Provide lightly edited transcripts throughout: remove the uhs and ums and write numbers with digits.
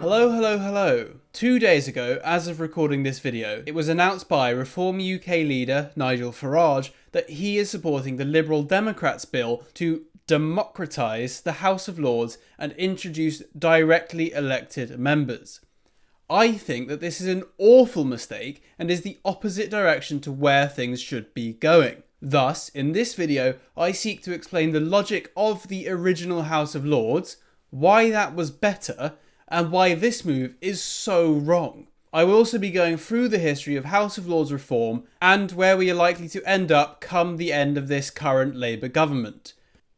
Hello, hello, hello. 2 days ago, as of recording this video, it was announced by Reform UK leader Nigel Farage that he is supporting the Liberal Democrats bill to democratise the House of Lords and introduce directly elected members. I think that this is an awful mistake and is the opposite direction to where things should be going. Thus, in this video, I seek to explain the logic of the original House of Lords, why that was better, and why this move is so wrong. I will also be going through the history of House of Lords reform and where we are likely to end up come the end of this current Labour government.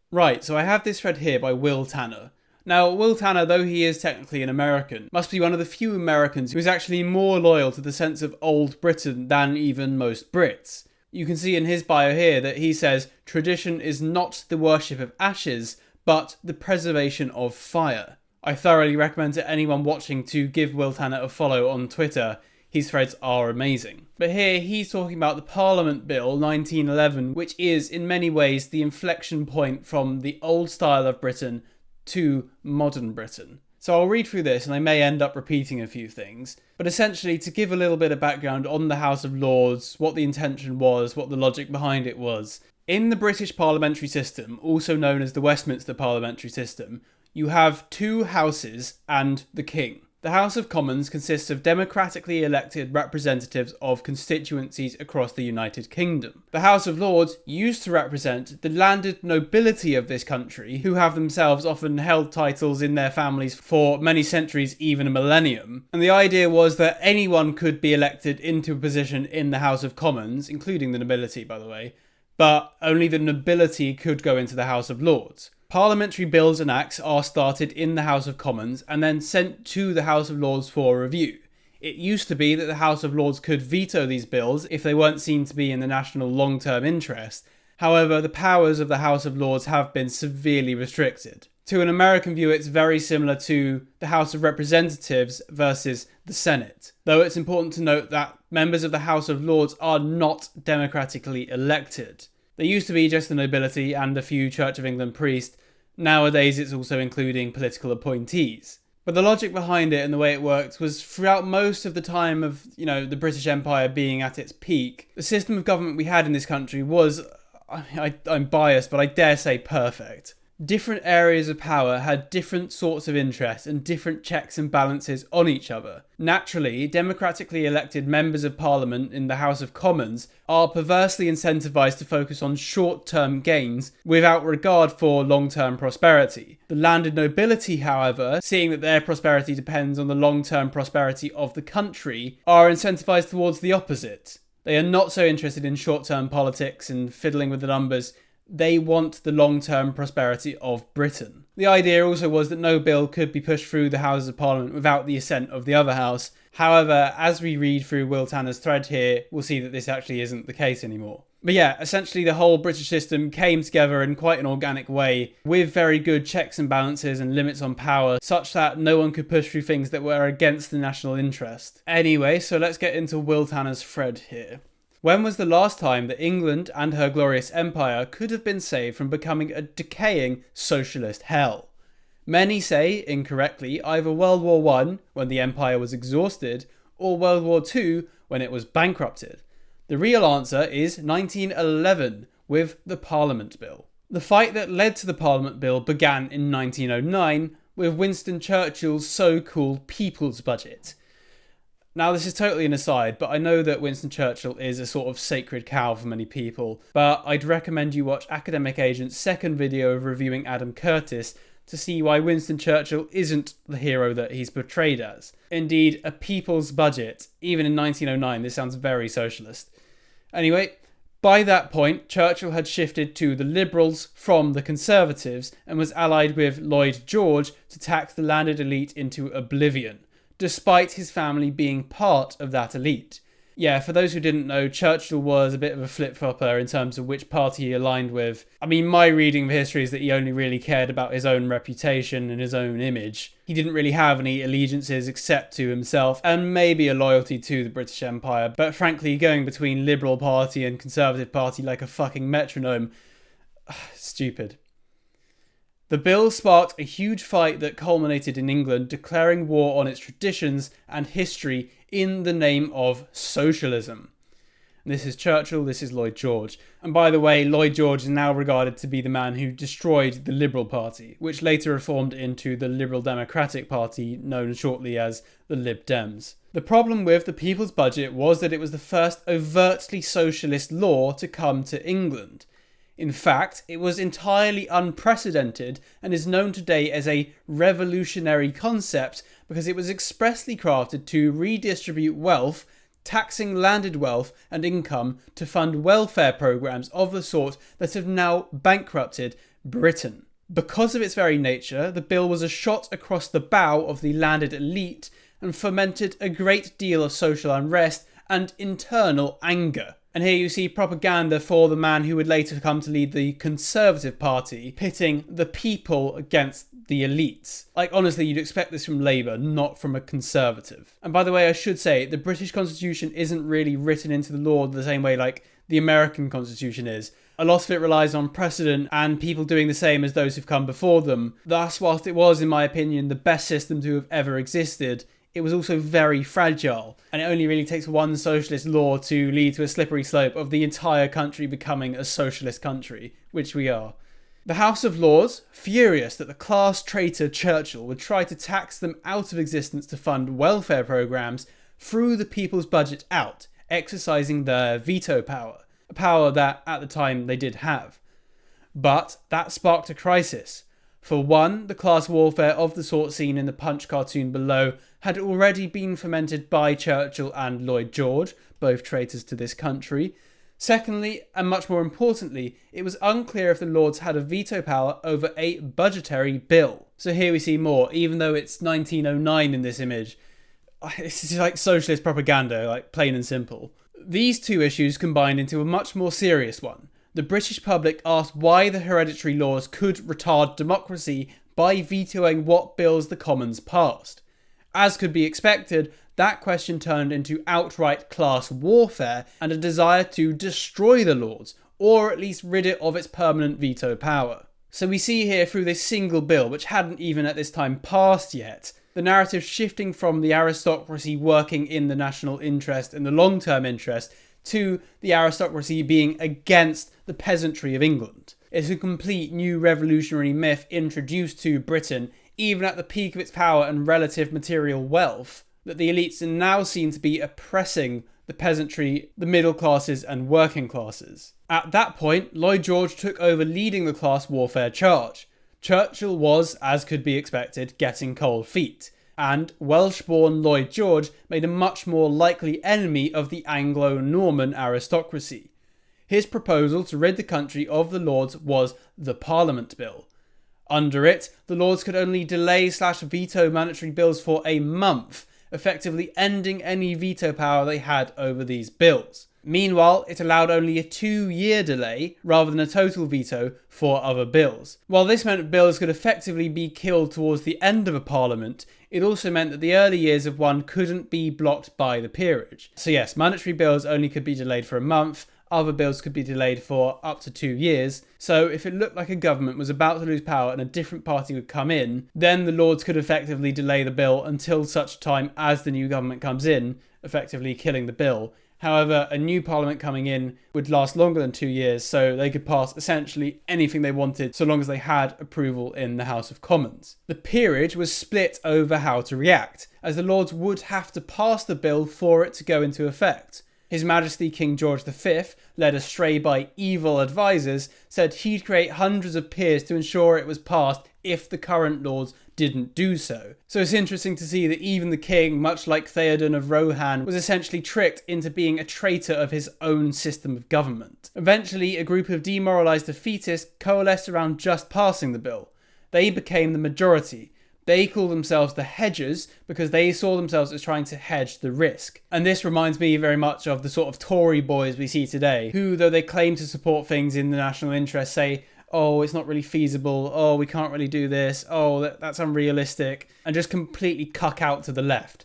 Right, so I have this thread here by Will Tanner. Now, Will Tanner, though he is technically an American, must be one of the few Americans who is actually more loyal to the sense of old Britain than even most Brits. You can see in his bio here that he says, "Tradition is not the worship of ashes, but the preservation of fire." I thoroughly recommend to anyone watching to give Will Tanner a follow on Twitter. His threads are amazing. But here he's talking about the Parliament Bill 1911, which is in many ways the inflection point from the old style of Britain to modern Britain. So I'll read through this and I may end up repeating a few things. But essentially, to give a little bit of background on the House of Lords, what the intention was, what the logic behind it was. In the British parliamentary system, also known as the Westminster parliamentary system, you have two houses and the king. The House of Commons consists of democratically elected representatives of constituencies across the United Kingdom. The House of Lords used to represent the landed nobility of this country, who have themselves often held titles in their families for many centuries, even a millennium. And the idea was that anyone could be elected into a position in the House of Commons, including the nobility, by the way, but only the nobility could go into the House of Lords. Parliamentary bills and acts are started in the House of Commons and then sent to the House of Lords for review. It used to be that the House of Lords could veto these bills if they weren't seen to be in the national long-term interest. However, the powers of the House of Lords have been severely restricted. To an American view, it's very similar to the House of Representatives versus the Senate. Though it's important to note that members of the House of Lords are not democratically elected. There used to be just the nobility and a few Church of England priests. Nowadays it's also including political appointees. But the logic behind it and the way it worked was throughout most of the time of, the British Empire being at its peak, the system of government we had in this country was, I'm biased, but I dare say perfect. Different areas of power had different sorts of interests and different checks and balances on each other. Naturally, democratically elected members of Parliament in the House of Commons are perversely incentivised to focus on short-term gains without regard for long-term prosperity. The landed nobility, however, seeing that their prosperity depends on the long-term prosperity of the country, are incentivised towards the opposite. They are not so interested in short-term politics and fiddling with the numbers. They want the long-term prosperity of Britain. The idea also was that no bill could be pushed through the Houses of Parliament without the assent of the other house. However, as we read through Will Tanner's thread here, we'll see that this actually isn't the case anymore. But yeah, essentially the whole British system came together in quite an organic way, with very good checks and balances and limits on power, such that no one could push through things that were against the national interest. Anyway, so let's get into Will Tanner's thread here. When was the last time that England and her glorious empire could have been saved from becoming a decaying socialist hell? Many say, incorrectly, either World War I, when the empire was exhausted, or World War II, when it was bankrupted. The real answer is 1911, with the Parliament Bill. The fight that led to the Parliament Bill began in 1909, with Winston Churchill's so-called People's Budget. Now, this is totally an aside, but I know that Winston Churchill is a sort of sacred cow for many people, but I'd recommend you watch Academic Agent's second video of reviewing Adam Curtis to see why Winston Churchill isn't the hero that he's portrayed as. Indeed, a people's budget, even in 1909, this sounds very socialist. Anyway, by that point, Churchill had shifted to the Liberals from the Conservatives and was allied with Lloyd George to tax the landed elite into oblivion, despite his family being part of that elite. Yeah, for those who didn't know, Churchill was a bit of a flip-flopper in terms of which party he aligned with. I mean, my reading of history is that he only really cared about his own reputation and his own image. He didn't really have any allegiances except to himself, and maybe a loyalty to the British Empire, but frankly, going between Liberal Party and Conservative Party like a fucking metronome, stupid. The bill sparked a huge fight that culminated in England declaring war on its traditions and history in the name of socialism. This is Churchill, this is Lloyd George. And by the way, Lloyd George is now regarded to be the man who destroyed the Liberal Party, which later reformed into the Liberal Democratic Party, known shortly as the Lib Dems. The problem with the People's Budget was that it was the first overtly socialist law to come to England. In fact, it was entirely unprecedented and is known today as a revolutionary concept because it was expressly crafted to redistribute wealth, taxing landed wealth and income to fund welfare programs of the sort that have now bankrupted Britain. Because of its very nature, the bill was a shot across the bow of the landed elite and fomented a great deal of social unrest and internal anger. And here you see propaganda for the man who would later come to lead the Conservative Party, pitting the people against the elites. Like, honestly, you'd expect this from Labour, not from a Conservative. And by the way, I should say, the British Constitution isn't really written into the law the same way like the American Constitution is. A lot of it relies on precedent and people doing the same as those who've come before them. Thus, whilst it was, in my opinion, the best system to have ever existed, it was also very fragile, and it only really takes one socialist law to lead to a slippery slope of the entire country becoming a socialist country, which we are. The House of Lords, furious that the class traitor Churchill would try to tax them out of existence to fund welfare programs, threw the People's Budget out, exercising their veto power, a power that at the time they did have. But that sparked a crisis. For one, the class warfare of the sort seen in the Punch cartoon below had already been fomented by Churchill and Lloyd George, both traitors to this country. Secondly, and much more importantly, it was unclear if the Lords had a veto power over a budgetary bill. So here we see more, even though it's 1909 in this image. This is like socialist propaganda, like plain and simple. These two issues combined into a much more serious one. The British public asked why the hereditary laws could retard democracy by vetoing what bills the Commons passed. As could be expected, that question turned into outright class warfare and a desire to destroy the Lords, or at least rid it of its permanent veto power. So we see here through this single bill, which hadn't even at this time passed yet, the narrative shifting from the aristocracy working in the national interest and the long-term interest to the aristocracy being against the peasantry of England. It's a complete new revolutionary myth introduced to Britain, even at the peak of its power and relative material wealth, that the elites are now seen to be oppressing the peasantry, the middle classes and working classes. At that point, Lloyd George took over leading the class warfare charge. Churchill was, as could be expected, getting cold feet, and Welsh-born Lloyd George made a much more likely enemy of the Anglo-Norman aristocracy. His proposal to rid the country of the Lords was the Parliament Bill. Under it, the Lords could only delay/veto mandatory bills for a month, effectively ending any veto power they had over these bills. Meanwhile, it allowed only a 2-year delay, rather than a total veto, for other bills. While this meant bills could effectively be killed towards the end of a parliament, it also meant that the early years of one couldn't be blocked by the peerage. So yes, mandatory bills only could be delayed for a month, other bills could be delayed for up to 2 years, so if it looked like a government was about to lose power and a different party would come in, then the Lords could effectively delay the bill until such time as the new government comes in, effectively killing the bill. However, a new parliament coming in would last longer than 2 years, so they could pass essentially anything they wanted so long as they had approval in the House of Commons. The peerage was split over how to react, as the Lords would have to pass the bill for it to go into effect. His Majesty King George V, led astray by evil advisors, said he'd create hundreds of peers to ensure it was passed if the current Lords didn't do so. So it's interesting to see that even the king, much like Theoden of Rohan, was essentially tricked into being a traitor of his own system of government. Eventually, a group of demoralised defeatists coalesced around just passing the bill. They became the majority. They call themselves the hedgers because they saw themselves as trying to hedge the risk. And this reminds me very much of the sort of Tory boys we see today, who, though they claim to support things in the national interest, say, oh, it's not really feasible, oh, we can't really do this, oh, that's unrealistic, and just completely cuck out to the left.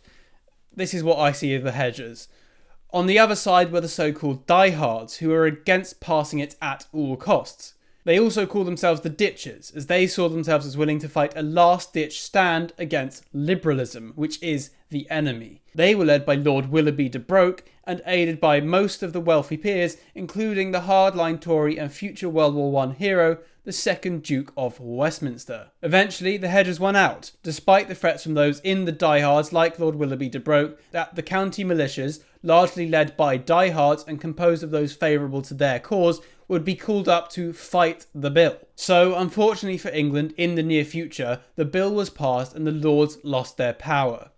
This is what I see of the hedgers. On the other side were the so-called diehards, who are against passing it at all costs. They also call themselves the Ditchers, as they saw themselves as willing to fight a last-ditch stand against liberalism, which is the enemy. They were led by Lord Willoughby de Broke and aided by most of the wealthy peers, including the hardline Tory and future World War I hero, the 2nd Duke of Westminster. Eventually, the hedges won out, despite the threats from those in the diehards like Lord Willoughby de Broke, that the county militias, largely led by diehards and composed of those favourable to their cause, would be called up to fight the bill. So, unfortunately for England, in the near future, the bill was passed and the Lords lost their power.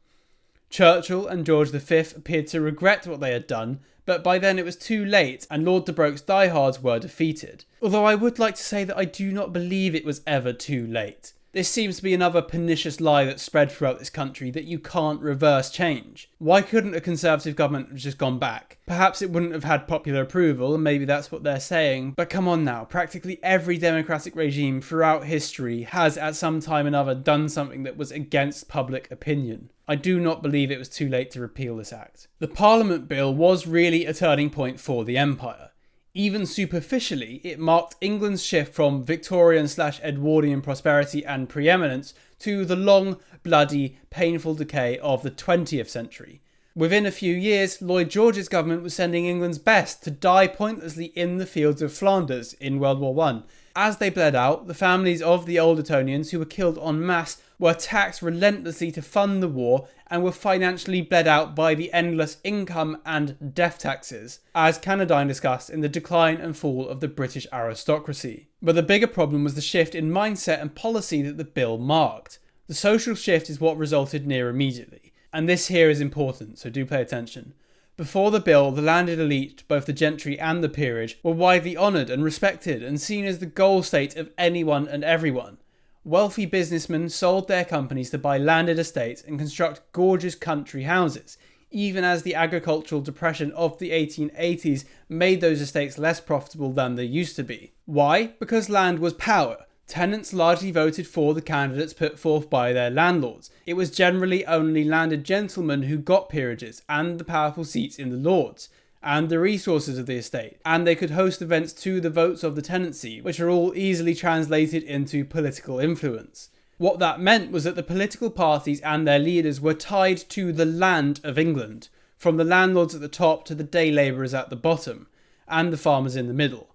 Churchill and George V appeared to regret what they had done, but by then it was too late and Lord de Broke's diehards were defeated. Although I would like to say that I do not believe it was ever too late. This seems to be another pernicious lie that's spread throughout this country that you can't reverse change. Why couldn't a Conservative government have just gone back? Perhaps it wouldn't have had popular approval, and maybe that's what they're saying, but come on now, practically every democratic regime throughout history has at some time or another done something that was against public opinion. I do not believe it was too late to repeal this act. The Parliament Bill was really a turning point for the Empire. Even superficially, it marked England's shift from Victorian/Edwardian prosperity and preeminence to the long, bloody, painful decay of the 20th century. Within a few years, Lloyd George's government was sending England's best to die pointlessly in the fields of Flanders in World War I. As they bled out, the families of the old Etonians who were killed en masse were taxed relentlessly to fund the war and were financially bled out by the endless income and death taxes, as Canadyne discussed in The Decline and Fall of the British Aristocracy. But the bigger problem was the shift in mindset and policy that the bill marked. The social shift is what resulted near immediately, and this here is important, so do pay attention. Before the bill, the landed elite, both the gentry and the peerage, were widely honoured and respected and seen as the goal state of anyone and everyone. Wealthy businessmen sold their companies to buy landed estates and construct gorgeous country houses, even as the agricultural depression of the 1880s made those estates less profitable than they used to be. Why? Because land was power. Tenants largely voted for the candidates put forth by their landlords. It was generally only landed gentlemen who got peerages and the powerful seats in the Lords, and the resources of the estate, and they could host events to the votes of the tenancy, which are all easily translated into political influence. What that meant was that the political parties and their leaders were tied to the land of England, from the landlords at the top to the day labourers at the bottom, and the farmers in the middle.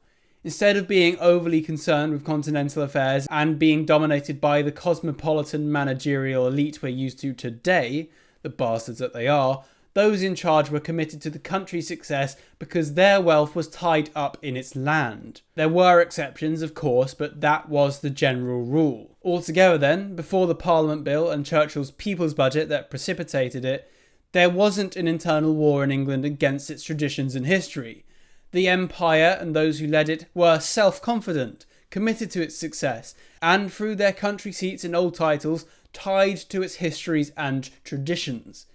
Instead of being overly concerned with continental affairs and being dominated by the cosmopolitan managerial elite we're used to today, the bastards that they are, those in charge were committed to the country's success because their wealth was tied up in its land. There were exceptions, of course, but that was the general rule. Altogether then, before the Parliament Bill and Churchill's People's Budget that precipitated it, there wasn't an internal war in England against its traditions and history. The empire and those who led it were self-confident, committed to its success, and through their country seats and old titles, tied to its histories and traditions.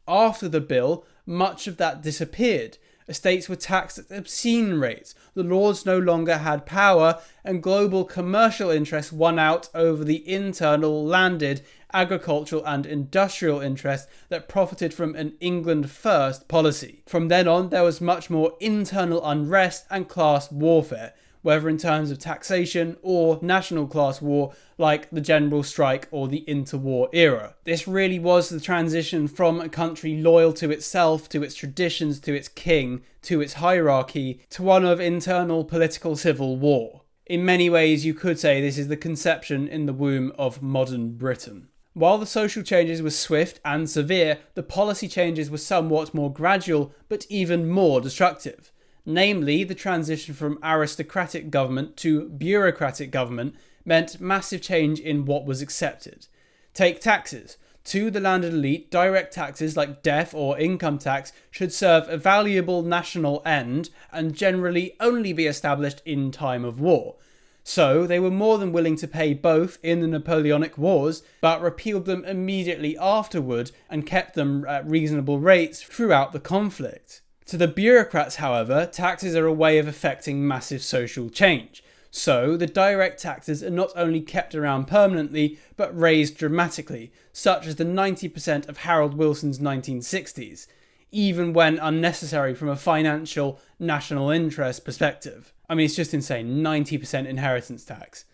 After the bill, much of that disappeared. Estates were taxed at obscene rates, the Lords no longer had power, and global commercial interests won out over the internal, landed, agricultural and industrial interests that profited from an England first policy. From then on, there was much more internal unrest and class warfare, whether in terms of taxation or national class war like the general strike or the interwar era. This really was the transition from a country loyal to itself, to its traditions, to its king, to its hierarchy, to one of internal political civil war. In many ways, you could say this is the conception in the womb of modern Britain. While the social changes were swift and severe, the policy changes were somewhat more gradual, but even more destructive. Namely, the transition from aristocratic government to bureaucratic government meant massive change in what was accepted. Take taxes. To the landed elite, direct taxes like death or income tax should serve a valuable national end and generally only be established in time of war. So they were more than willing to pay both in the Napoleonic Wars, but repealed them immediately afterward and kept them at reasonable rates throughout the conflict. To the bureaucrats, however, taxes are a way of effecting massive social change. So the direct taxes are not only kept around permanently, but raised dramatically, such as the 90% of Harold Wilson's 1960s, even when unnecessary from a financial, national interest perspective. I mean, it's just insane. 90% inheritance tax.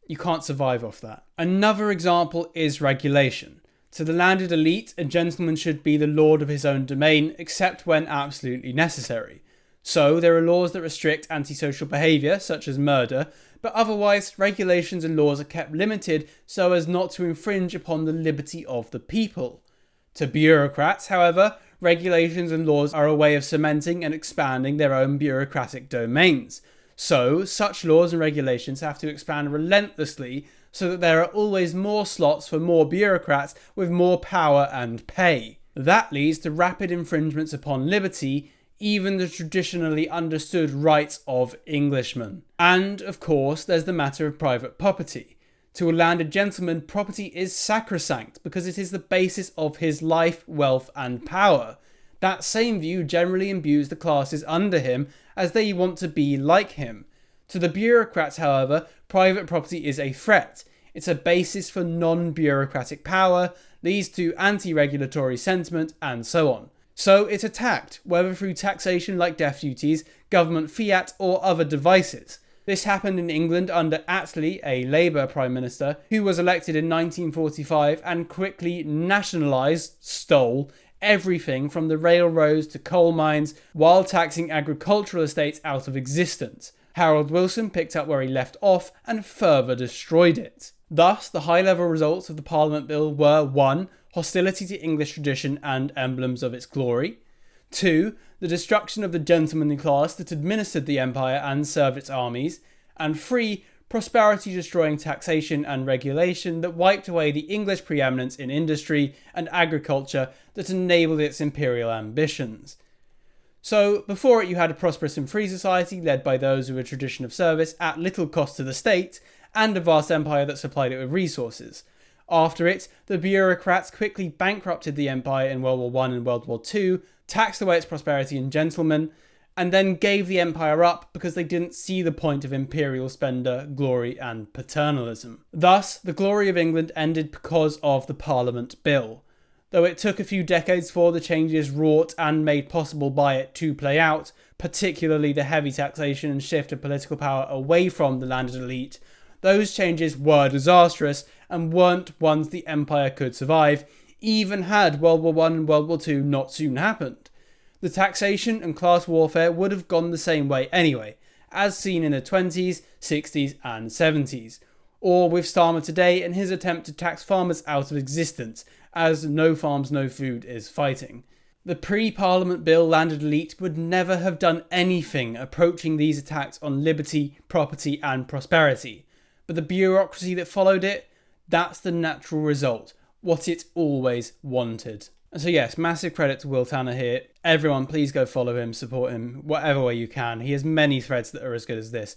You can't survive off that. Another example is regulation. To the landed elite, a gentleman should be the lord of his own domain, except when absolutely necessary. So there are laws that restrict antisocial behaviour, such as murder, but otherwise regulations and laws are kept limited so as not to infringe upon the liberty of the people. To bureaucrats, however, regulations and laws are a way of cementing and expanding their own bureaucratic domains. So, such laws and regulations have to expand relentlessly so that there are always more slots for more bureaucrats with more power and pay. That leads to rapid infringements upon liberty, even the traditionally understood rights of Englishmen. And, of course, there's the matter of private property. To a landed gentleman, property is sacrosanct because it is the basis of his life, wealth, and power. That same view generally imbues the classes under him as they want to be like him. To the bureaucrats, however, private property is a threat. It's a basis for non-bureaucratic power, leads to anti-regulatory sentiment, and so on. So it's attacked, whether through taxation like death duties, government fiat, or other devices. This happened in England under Attlee, a Labour Prime Minister, who was elected in 1945 and quickly stole everything from the railroads to coal mines while taxing agricultural estates out of existence. Harold Wilson picked up where he left off and further destroyed it. Thus, the high-level results of the Parliament Bill were 1. Hostility to English tradition and emblems of its glory. 2. The destruction of the gentlemanly class that administered the empire and served its armies. And 3. Prosperity-destroying taxation and regulation that wiped away the English preeminence in industry and agriculture that enabled its imperial ambitions. So, before it you had a prosperous and free society led by those with a tradition of service at little cost to the state, and a vast empire that supplied it with resources. After it, the bureaucrats quickly bankrupted the empire in World War I and World War II, taxed away its prosperity and gentlemen, and then gave the empire up because they didn't see the point of imperial splendour, glory and paternalism. Thus, the glory of England ended because of the Parliament Bill. Though it took a few decades for the changes wrought and made possible by it to play out, particularly the heavy taxation and shift of political power away from the landed elite, those changes were disastrous and weren't ones the empire could survive, even had World War I and World War II not soon happened. The taxation and class warfare would have gone the same way anyway, as seen in the 20s, 60s and 70s, or with Starmer today and his attempt to tax farmers out of existence, as no farms no food is fighting. The pre-Parliament Bill landed elite would never have done anything approaching these attacks on liberty, property and prosperity, but the bureaucracy that followed it, that's the natural result, what it always wanted. And so yes, massive credit to Will Tanner here. Everyone, please go follow him, support him, whatever way you can. He has many threads that are as good as this.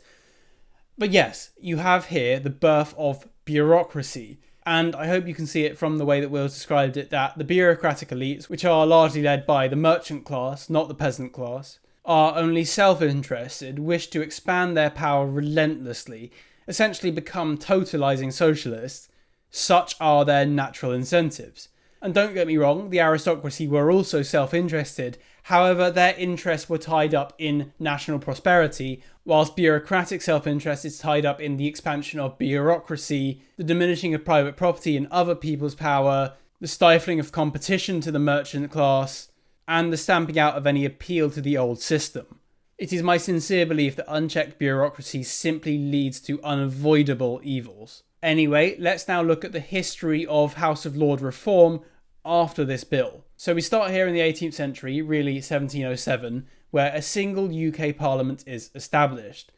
But yes, you have here the birth of bureaucracy. And I hope you can see it from the way that Will described it, that the bureaucratic elites, which are largely led by the merchant class, not the peasant class, are only self-interested, wish to expand their power relentlessly, essentially become totalising socialists. Such are their natural incentives. And don't get me wrong, the aristocracy were also self-interested, however their interests were tied up in national prosperity, whilst bureaucratic self-interest is tied up in the expansion of bureaucracy, the diminishing of private property and other people's power, the stifling of competition to the merchant class, and the stamping out of any appeal to the old system. It is my sincere belief that unchecked bureaucracy simply leads to unavoidable evils. Anyway, let's now look at the history of House of Lords reform after this bill. So we start here in the 18th century, really 1707, where a single UK Parliament is established.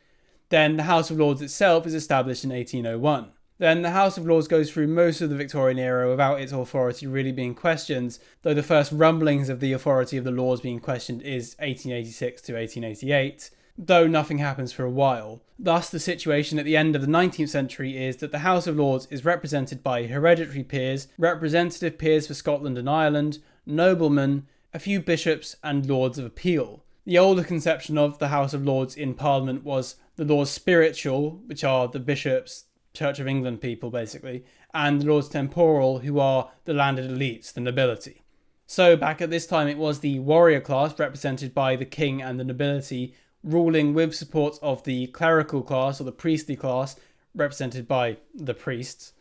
Then the House of Lords itself is established in 1801. Then the House of Lords goes through most of the Victorian era without its authority really being questioned, though the first rumblings of the authority of the Lords being questioned is 1886 to 1888. Though nothing happens for a while. Thus, the situation at the end of the 19th century is that the House of Lords is represented by hereditary peers, representative peers for Scotland and Ireland, noblemen, a few bishops and Lords of Appeal. The older conception of the House of Lords in Parliament was the Lords Spiritual, which are the bishops, Church of England people basically, and the Lords Temporal, who are the landed elites, the nobility. So back at this time it was the warrior class represented by the king and the nobility, ruling with support of the clerical class or the priestly class, represented by the priests,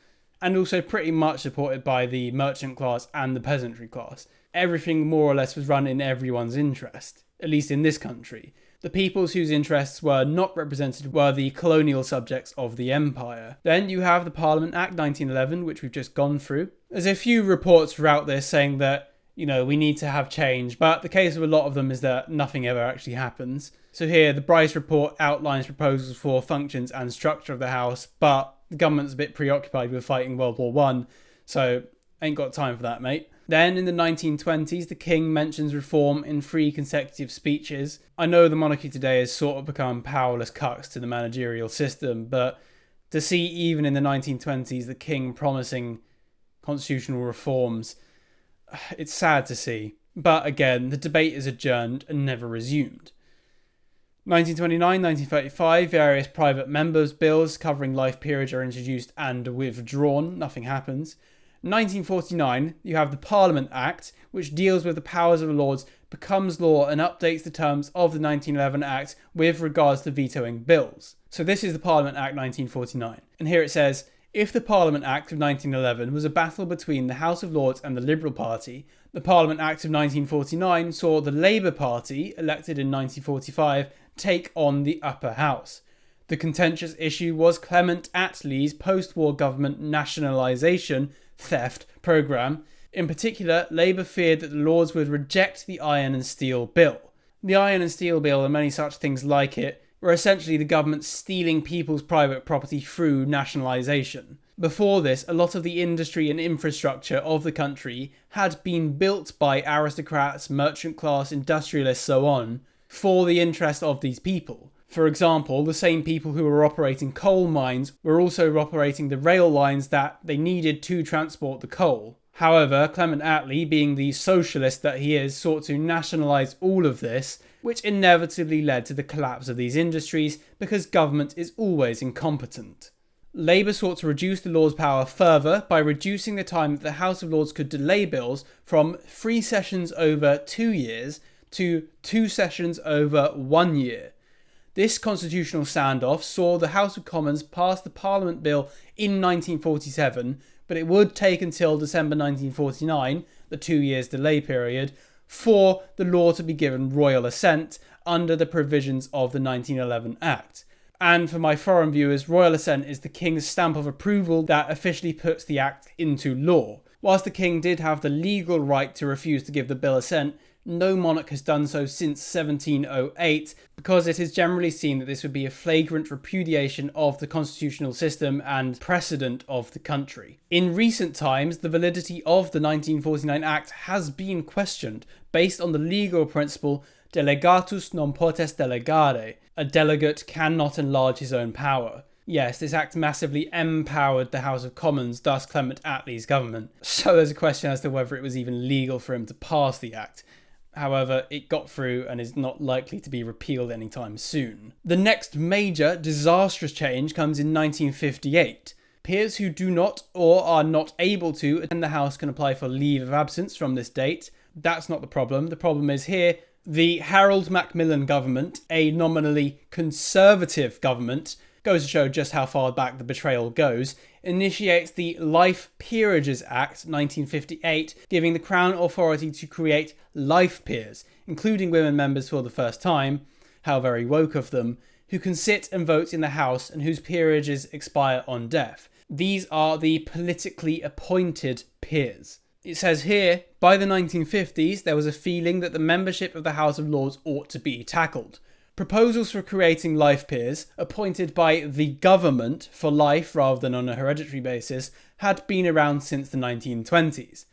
and also pretty much supported by the merchant class and the peasantry class. Everything more or less was run in everyone's interest, at least in this country. The peoples whose interests were not represented were the colonial subjects of the empire. Then you have the Parliament Act 1911, which we've just gone through. There's a few reports throughout this saying that, we need to have change, but the case of a lot of them is that nothing ever actually happens. So here, the Bryce report outlines proposals for functions and structure of the House, but the government's a bit preoccupied with fighting World War I, so ain't got time for that, mate. Then in the 1920s, the King mentions reform in 3 consecutive speeches. I know the monarchy today has sort of become powerless cucks to the managerial system, but to see even in the 1920s the King promising constitutional reforms, it's sad to see. But again, the debate is adjourned and never resumed. 1929, 1935, various private members' bills covering life peerage are introduced and withdrawn. Nothing happens. 1949, you have the Parliament Act, which deals with the powers of the Lords, becomes law and updates the terms of the 1911 Act with regards to vetoing bills. So this is the Parliament Act 1949. And here it says, if the Parliament Act of 1911 was a battle between the House of Lords and the Liberal Party, the Parliament Act of 1949 saw the Labour Party, elected in 1945, take on the upper house. The contentious issue was Clement Attlee's post-war government nationalisation theft programme. In particular, Labour feared that the Lords would reject the Iron and Steel Bill. The Iron and Steel Bill and many such things like it were essentially the government stealing people's private property through nationalisation. Before this, a lot of the industry and infrastructure of the country had been built by aristocrats, merchant class, industrialists, so on, for the interest of these people. For example, the same people who were operating coal mines were also operating the rail lines that they needed to transport the coal. However, Clement Attlee, being the socialist that he is, sought to nationalise all of this, which inevitably led to the collapse of these industries because government is always incompetent. Labour sought to reduce the Lords' power further by reducing the time that the House of Lords could delay bills from 3 sessions over 2 years to 2 sessions over 1 year. This constitutional standoff saw the House of Commons pass the Parliament Bill in 1947, but it would take until December 1949, the 2 years delay period, for the law to be given royal assent under the provisions of the 1911 Act. And for my foreign viewers, royal assent is the King's stamp of approval that officially puts the Act into law. Whilst the King did have the legal right to refuse to give the bill assent, no monarch has done so since 1708, because it is generally seen that this would be a flagrant repudiation of the constitutional system and precedent of the country. In recent times, the validity of the 1949 Act has been questioned, based on the legal principle delegatus non potest delegare, a delegate cannot enlarge his own power. Yes, this act massively empowered the House of Commons, thus Clement Attlee's government. So there's a question as to whether it was even legal for him to pass the act. However, it got through and is not likely to be repealed anytime soon. The next major disastrous change comes in 1958. Peers who do not or are not able to attend the House can apply for leave of absence from this date. That's not the problem. The problem is here, the Harold Macmillan government, a nominally conservative government, goes to show just how far back the betrayal goes, initiates the Life Peerages Act 1958, giving the Crown authority to create life peers, including women members for the first time, how very woke of them, who can sit and vote in the House and whose peerages expire on death. These are the politically appointed peers. It says here, by the 1950s, there was a feeling that the membership of the House of Lords ought to be tackled. Proposals for creating life peers, appointed by the government for life rather than on a hereditary basis, had been around since the 1920s.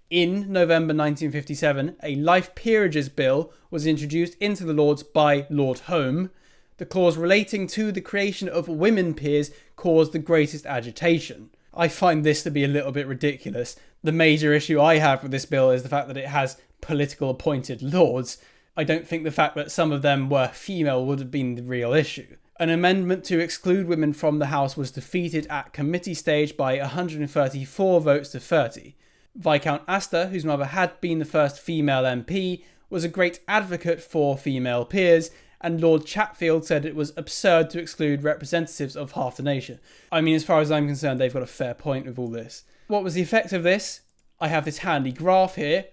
In November 1957, a life peerages bill was introduced into the Lords by Lord Home. The clause relating to the creation of women peers caused the greatest agitation. I find this to be a little bit ridiculous. The major issue I have with this bill is the fact that it has political appointed lords. I don't think the fact that some of them were female would have been the real issue. An amendment to exclude women from the House was defeated at committee stage by 134 votes to 30. Viscount Astor, whose mother had been the first female MP, was a great advocate for female peers, and Lord Chatfield said it was absurd to exclude representatives of half the nation. I mean, as far as I'm concerned, they've got a fair point with all this. What was the effect of this? I have this handy graph here.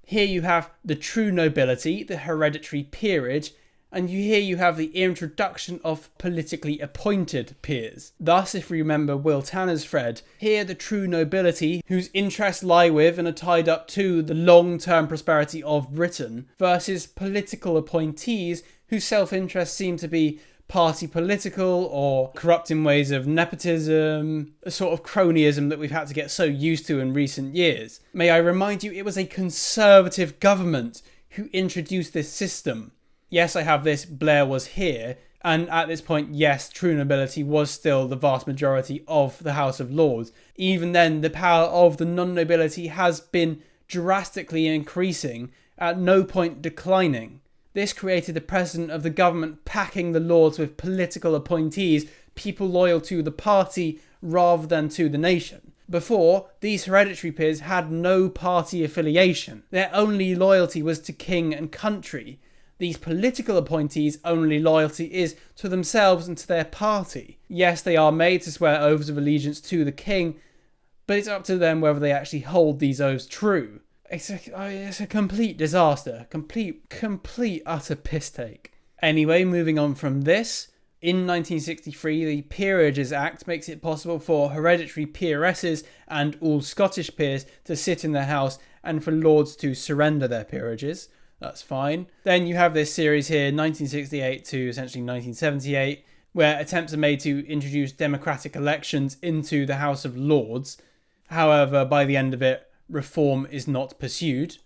Here you have the true nobility, the hereditary peerage, and here you have the introduction of politically appointed peers. Thus, if we remember Will Tanner's thread, here the true nobility, whose interests lie with and are tied up to the long-term prosperity of Britain, versus political appointees whose self-interest seem to be party political or corrupt in ways of nepotism, a sort of cronyism that we've had to get so used to in recent years. May I remind you, it was a Conservative government who introduced this system. Yes, I have this, Blair was here, and at this point, yes, true nobility was still the vast majority of the House of Lords. Even then, the power of the non-nobility has been drastically increasing, at no point declining. This created the precedent of the government packing the Lords with political appointees, people loyal to the party rather than to the nation. Before, these hereditary peers had no party affiliation. Their only loyalty was to king and country. These political appointees' only loyalty is to themselves and to their party. Yes, they are made to swear oaths of allegiance to the king, but it's up to them whether they actually hold these oaths true. It's a complete disaster. Complete utter piss take. Anyway, moving on from this. In 1963, the Peerages Act makes it possible for hereditary peeresses and all Scottish peers to sit in the House and for lords to surrender their peerages. That's fine. Then you have this series here, 1968 to essentially 1978, where attempts are made to introduce democratic elections into the House of Lords. However, by the end of it, reform is not pursued.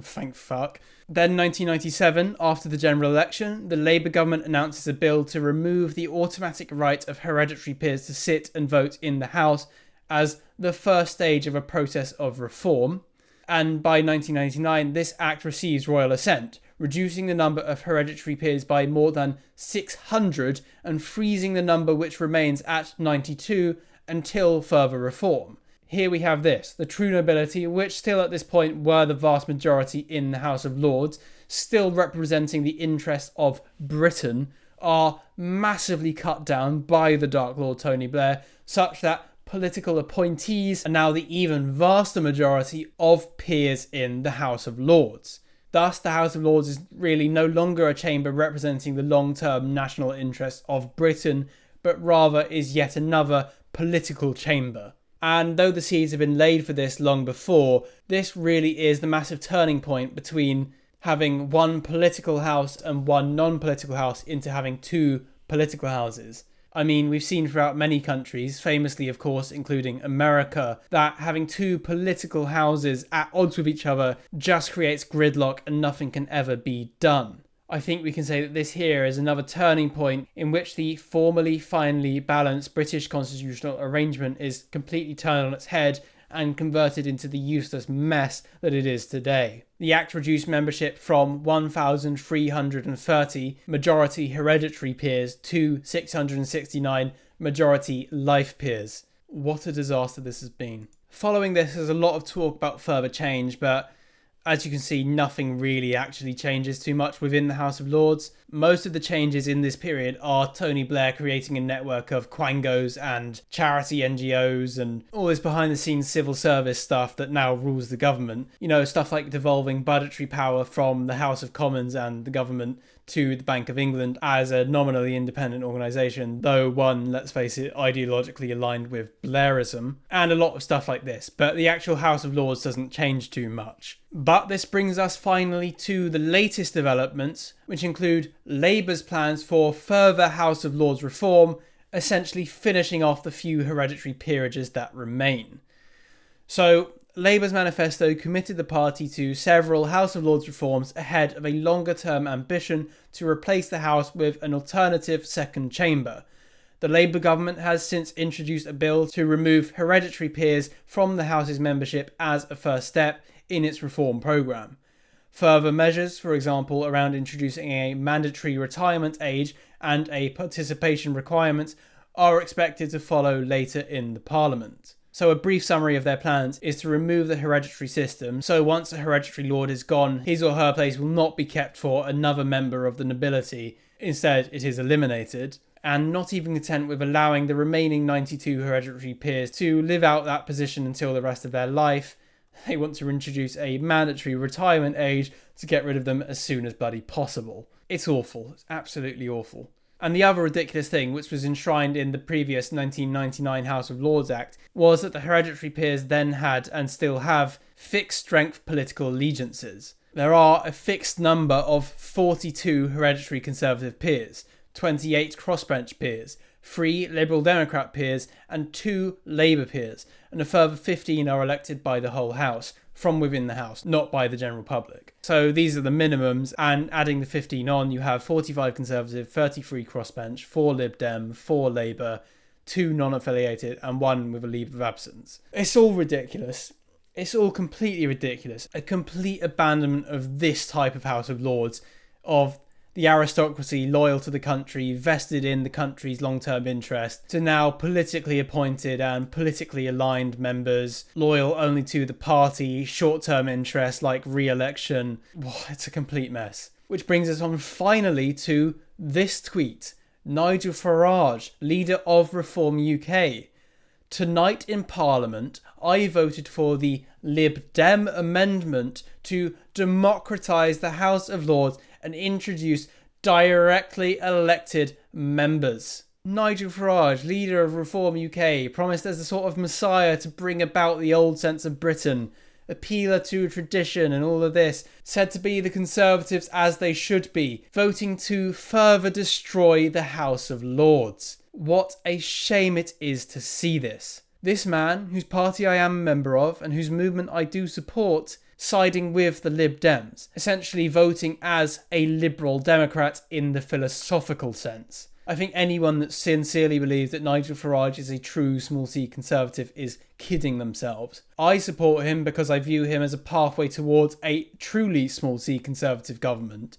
Thank fuck. Then 1997, after the general election, the Labour government announces a bill to remove the automatic right of hereditary peers to sit and vote in the House as the first stage of a process of reform. And by 1999, this act receives royal assent, reducing the number of hereditary peers by more than 600 and freezing the number which remains at 92 until further reform. Here we have this, the true nobility, which still at this point were the vast majority in the House of Lords, still representing the interests of Britain, are massively cut down by the Dark Lord Tony Blair, such that political appointees are now the even vaster majority of peers in the House of Lords. Thus, the House of Lords is really no longer a chamber representing the long-term national interests of Britain, but rather is yet another political chamber. And though the seeds have been laid for this long before, this really is the massive turning point between having one political house and one non-political house into having two political houses. I mean, we've seen throughout many countries, famously of course including America, that having two political houses at odds with each other just creates gridlock and nothing can ever be done. I think we can say that this here is another turning point in which the formerly finely balanced British constitutional arrangement is completely turned on its head and converted into the useless mess that it is today. The Act reduced membership from 1,330 majority hereditary peers to 669 majority life peers. What a disaster this has been. Following this, there's a lot of talk about further change, but as you can see, nothing really actually changes too much within the House of Lords. Most of the changes in this period are Tony Blair creating a network of quangos and charity NGOs and all this behind the scenes civil service stuff that now rules the government. You know, stuff like devolving budgetary power from the House of Commons and the government to the Bank of England as a nominally independent organisation, though one, let's face it, ideologically aligned with Blairism, and a lot of stuff like this. But the actual House of Lords doesn't change too much. But this brings us finally to the latest developments, which include Labour's plans for further House of Lords reform, essentially finishing off the few hereditary peerages that remain. So, Labour's manifesto committed the party to several House of Lords reforms ahead of a longer-term ambition to replace the House with an alternative second chamber. The Labour government has since introduced a bill to remove hereditary peers from the House's membership as a first step in its reform programme. Further measures, for example, around introducing a mandatory retirement age and a participation requirement, are expected to follow later in the Parliament. So a brief summary of their plans is to remove the hereditary system, so once a hereditary lord is gone, his or her place will not be kept for another member of the nobility, Instead, it is eliminated, and not even content with allowing the remaining 92 hereditary peers to live out that position until the rest of their life, they want to introduce a mandatory retirement age to get rid of them as soon as bloody possible. It's awful. It's absolutely awful. And the other ridiculous thing, which was enshrined in the previous 1999 House of Lords Act, was that the hereditary peers then had, and still have, fixed strength political allegiances. There are a fixed number of 42 hereditary Conservative peers, 28 crossbench peers, 3 Liberal Democrat peers, and 2 Labour peers, and a further 15 are elected by the whole House, from within the House, not by the general public. So these are the minimums, and adding the 15 on, you have 45 Conservative, 33 crossbench, 4 Lib Dem, 4 Labour, 2 non-affiliated, and 1 with a leave of absence. It's all ridiculous. It's all completely ridiculous. A complete abandonment of this type of House of Lords, of the aristocracy loyal to the country, vested in the country's long-term interest, to now politically appointed and politically aligned members, loyal only to the party, short-term interests like re-election. It's a complete mess. Which brings us on finally to this tweet. Nigel Farage, leader of Reform UK. Tonight in Parliament, I voted for the Lib Dem amendment to democratise the House of Lords and introduce directly elected members. Nigel Farage, leader of Reform UK, promised as a sort of messiah to bring about the old sense of Britain, appealer to tradition and all of this, said to be the Conservatives as they should be, voting to further destroy the House of Lords. What a shame it is to see this. This man, whose party I am a member of and whose movement I do support, siding with the Lib Dems, essentially voting as a Liberal Democrat in the philosophical sense. I think anyone that sincerely believes that Nigel Farage is a true small c Conservative is kidding themselves. I support him because I view him as a pathway towards a truly small c Conservative government,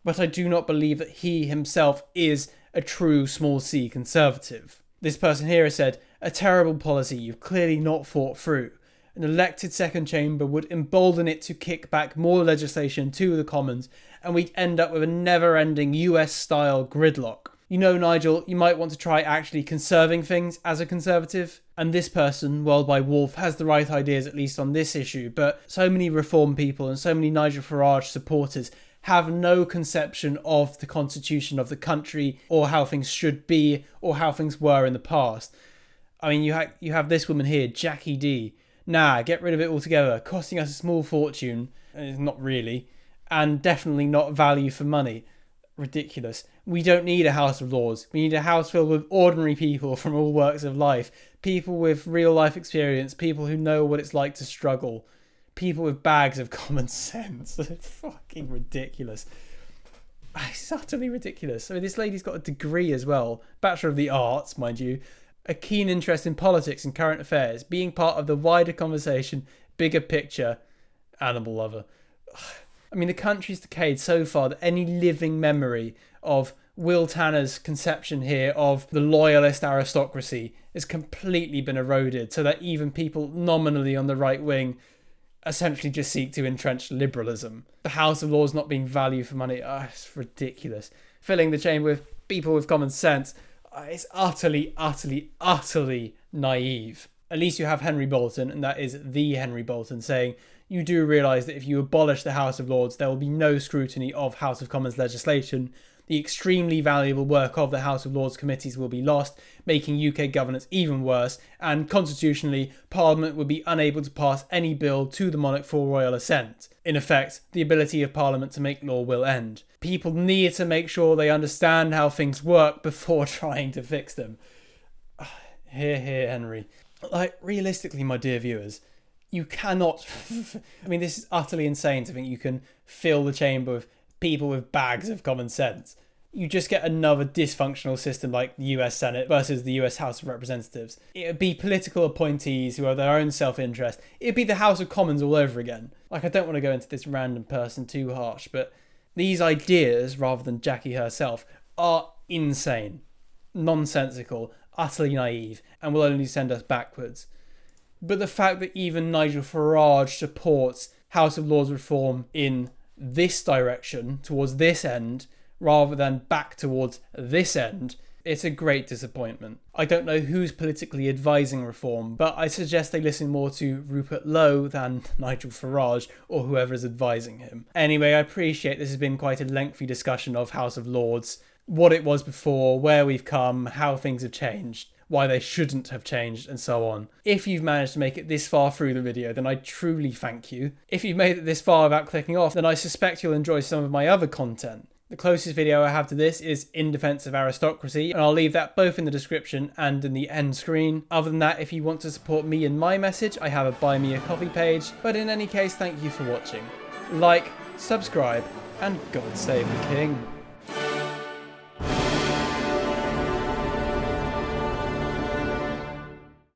but I do not believe that he himself is a true small c Conservative. This person here has said, a terrible policy you've clearly not thought through. An elected second chamber would embolden it to kick back more legislation to the Commons, and we'd end up with a never-ending US-style gridlock. You know, Nigel, you might want to try actually conserving things as a Conservative. And this person, World by Wolf, has the right ideas at least on this issue, but so many Reform people and so many Nigel Farage supporters have no conception of the constitution of the country or how things should be or how things were in the past. I mean, you have this woman here, Jackie D. Nah, get rid of it altogether, costing us a small fortune. Not really. And definitely not value for money. Ridiculous. We don't need a House of Lords. We need a house filled with ordinary people from all walks of life. People with real life experience. People who know what it's like to struggle. People with bags of common sense. Fucking ridiculous. It's utterly ridiculous. I mean, this lady's got a degree as well. Bachelor of the Arts, mind you. A keen interest in politics and current affairs. Being part of the wider conversation. Bigger picture. Animal lover. I mean, the country's decayed so far that any living memory of Will Tanner's conception here of the loyalist aristocracy has completely been eroded, so that even people nominally on the right wing essentially just seek to entrench liberalism. The House of Lords not being value for money, it's ridiculous. Filling the chamber with people with common sense, it's utterly, utterly, utterly naive. At least you have Henry Bolton, and that is the Henry Bolton, saying, you do realise that if you abolish the House of Lords, there will be no scrutiny of House of Commons legislation. The extremely valuable work of the House of Lords committees will be lost, making UK governance even worse, and constitutionally, Parliament would be unable to pass any bill to the monarch for royal assent. In effect, the ability of Parliament to make law will end. People need to make sure they understand how things work before trying to fix them. Hear, hear, Henry. Like, realistically, my dear viewers, you cannot... I mean, this is utterly insane to think you can fill the chamber with people with bags of common sense. You just get another dysfunctional system like the US Senate versus the US House of Representatives. It would be political appointees who have their own self-interest. It would be the House of Commons all over again. Like, I don't want to go into this random person too harsh, but these ideas, rather than Jackie herself, are insane, nonsensical, utterly naive, and will only send us backwards. But the fact that even Nigel Farage supports House of Lords reform in this direction, towards this end, rather than back towards this end, it's a great disappointment. I don't know who's politically advising reform, but I suggest they listen more to Rupert Lowe than Nigel Farage or whoever is advising him. Anyway, I appreciate this has been quite a lengthy discussion of House of Lords, what it was before, where we've come, how things have changed, why they shouldn't have changed, and so on. If you've managed to make it this far through the video, then I truly thank you. If you've made it this far without clicking off, then I suspect you'll enjoy some of my other content. The closest video I have to this is In Defence of Aristocracy, and I'll leave that both in the description and in the end screen. Other than that, if you want to support me and my message, I have a Buy Me a Coffee page. But in any case, thank you for watching. Like, subscribe, and God save the King.